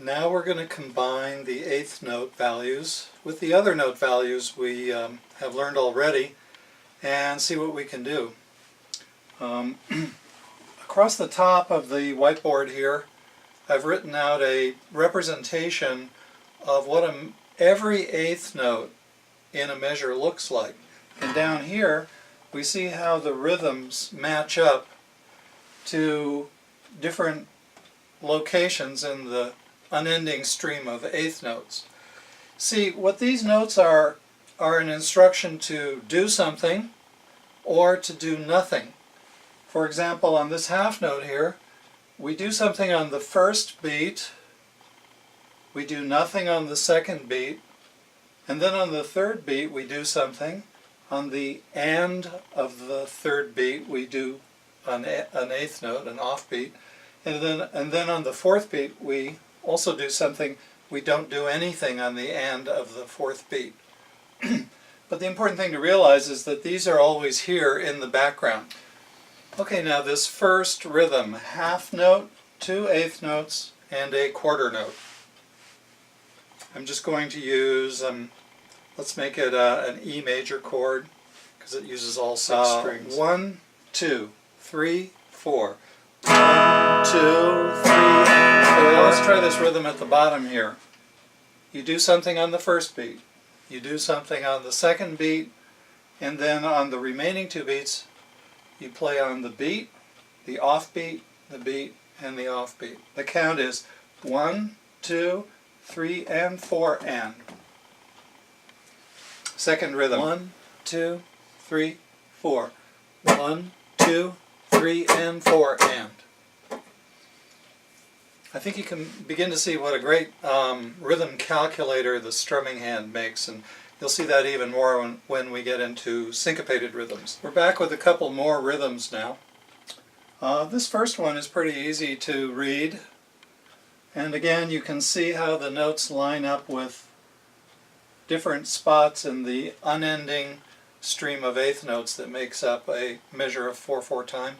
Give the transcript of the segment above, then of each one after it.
Now we're going to combine the eighth note values with the other note values we have learned already and see what we can do. Across the top of the whiteboard here, I've written out a representation of what every eighth note in a measure looks like. And down here we see how the rhythms match up to different locations in the unending stream of eighth notes. See, what these notes are an instruction to do something or to do nothing. For example, on this half note here, we do something on the first beat, we do nothing on the second beat, and then on the third beat we do something. On the and of the third beat we do an eighth note, an off beat, and then on the fourth beat we also do something. We don't do anything on the and of the fourth beat. But the important thing to realize is that these are always here in the background. Okay, now this first rhythm, half note, two eighth notes, and a quarter note. I'm just going to use, let's make it an E major chord, because it uses all six strings. 1, 2, 3, 4. 1, 2, 3, 4. Let's try this rhythm at the bottom here. You do something on the first beat, you do something on the second beat, and then on the remaining two beats you play on the beat, the off beat, the beat, and the off beat. The count is 1, 2, 3, and 4, and. Second rhythm. 1, 2, 3, 4. 1, 2, 3, and 4, and. I think you can begin to see what a great rhythm calculator the strumming hand makes, and you'll see that even more when we get into syncopated rhythms. We're back with a couple more rhythms now. This first one is pretty easy to read, and again you can see how the notes line up with different spots in the unending stream of eighth notes that makes up a measure of 4/4 time.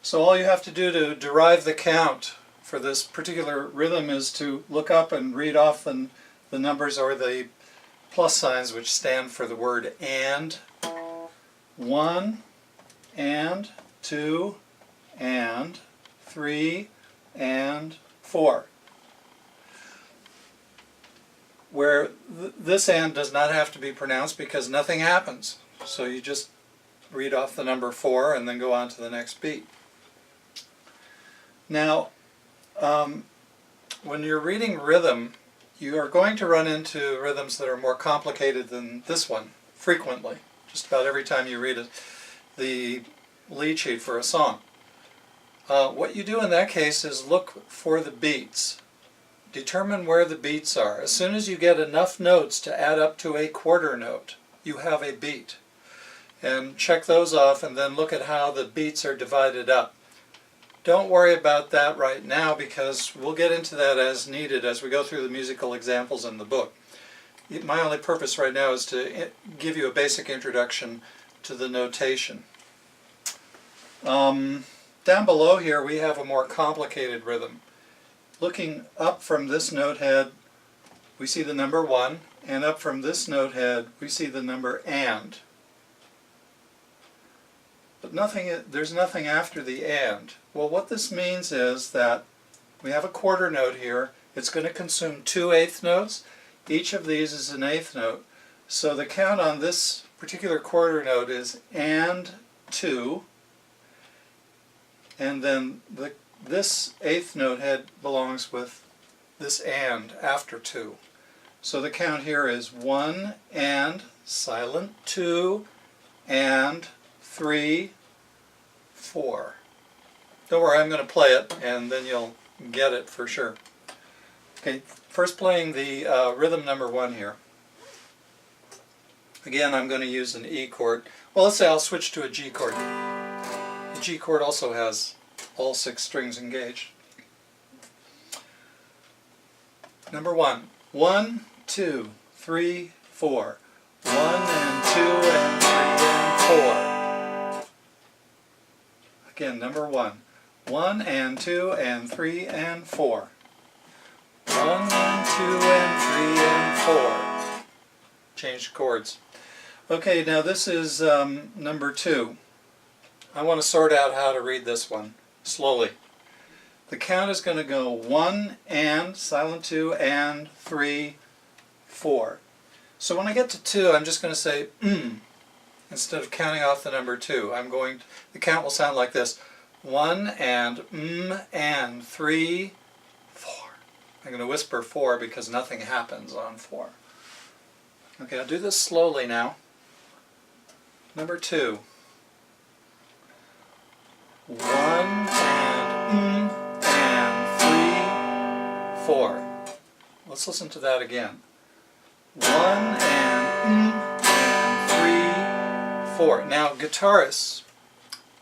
So all you have to do to derive the count for this particular rhythm is to look up and read off the numbers or the plus signs which stand for the word and. 1, and 2, and 3, and 4. Where this and does not have to be pronounced because nothing happens. So you just read off the number 4 and then go on to the next beat. Now, when you're reading rhythm, you are going to run into rhythms that are more complicated than this one, frequently. Just about every time you read the lead sheet for a song. What you do in that case is look for the beats. Determine where the beats are. As soon as you get enough notes to add up to a quarter note, you have a beat. And check those off and then look at how the beats are divided up. Don't worry about that right now because we'll get into that as needed as we go through the musical examples in the book. My only purpose right now is to give you a basic introduction to the notation. Down below here we have a more complicated rhythm. Looking up from this note head we see the number 1, and up from this note head we see the number and. But there's nothing after the and. Well, what this means is that we have a quarter note here. It's going to consume 2 eighth notes. Each of these is an eighth note. So the count on this particular quarter note is and 2. And then this eighth note head belongs with this and after 2. So the count here is 1 and silent, 2 and 3, 4. Don't worry, I'm going to play it and then you'll get it for sure. Okay, first playing the rhythm number 1 here. Again, I'm going to use an E chord. Well, let's say I'll switch to a G chord. The G chord also has all 6 strings engaged. Number 1. 1, 2, 3, 4. 1 and 2 and 3 and 4. Again, number 1. 1 and 2 and 3 and 4. 1 and 2 and 3 and 4. Change chords. Okay, now this is number 2. I want to sort out how to read this one slowly. The count is going to go 1 and, silent 2 and 3, 4. So when I get to 2, I'm just going to say instead of counting off the number 2. The count will sound like this. 1 and and 3, 4. I'm going to whisper 4 because nothing happens on 4. Okay, I'll do this slowly now. Number 2. 1 and 3, 4. Let's listen to that again. 1 and 3, 4. Now, guitarists,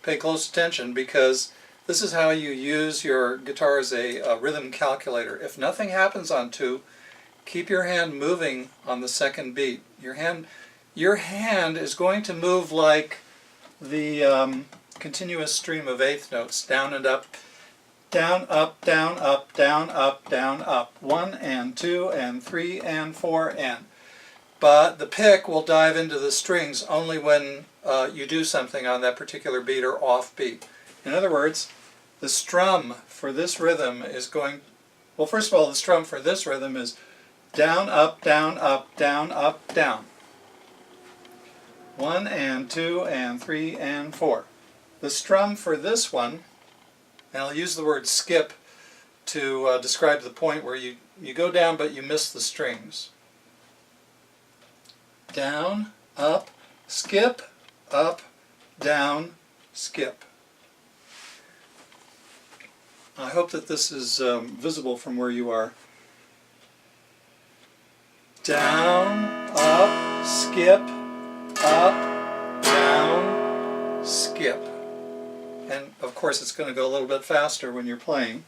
pay close attention because this is how you use your guitar as a rhythm calculator. If nothing happens on 2, keep your hand moving on the second beat. Your hand is going to move like the continuous stream of eighth notes, down and up, down, up, down, up, down, up, down, up. 1 and 2 and 3 and 4 and. But the pick will dive into the strings only when you do something on that particular beat or off beat. In other words, the strum for this rhythm is going, well, first of all, the strum for this rhythm is down, up, down, up, down, up, down. 1 and 2 and 3 and 4. The strum for this one, and I'll use the word skip to describe the point where you go down but you miss the strings. Down, up, skip, up, down, skip. I hope that this is visible from where you are. Down, up, skip, up, down, skip. And of course it's going to go a little bit faster when you're playing.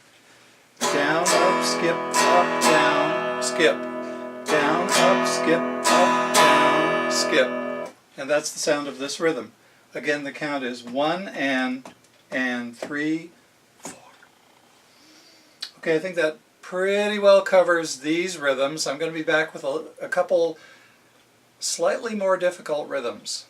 Down, up, skip, up, down, skip. Down, up, skip, up, down, skip. And that's the sound of this rhythm. Again, the count is 1 and 3, 4. Okay, I think that pretty well covers these rhythms. I'm going to be back with a couple slightly more difficult rhythms.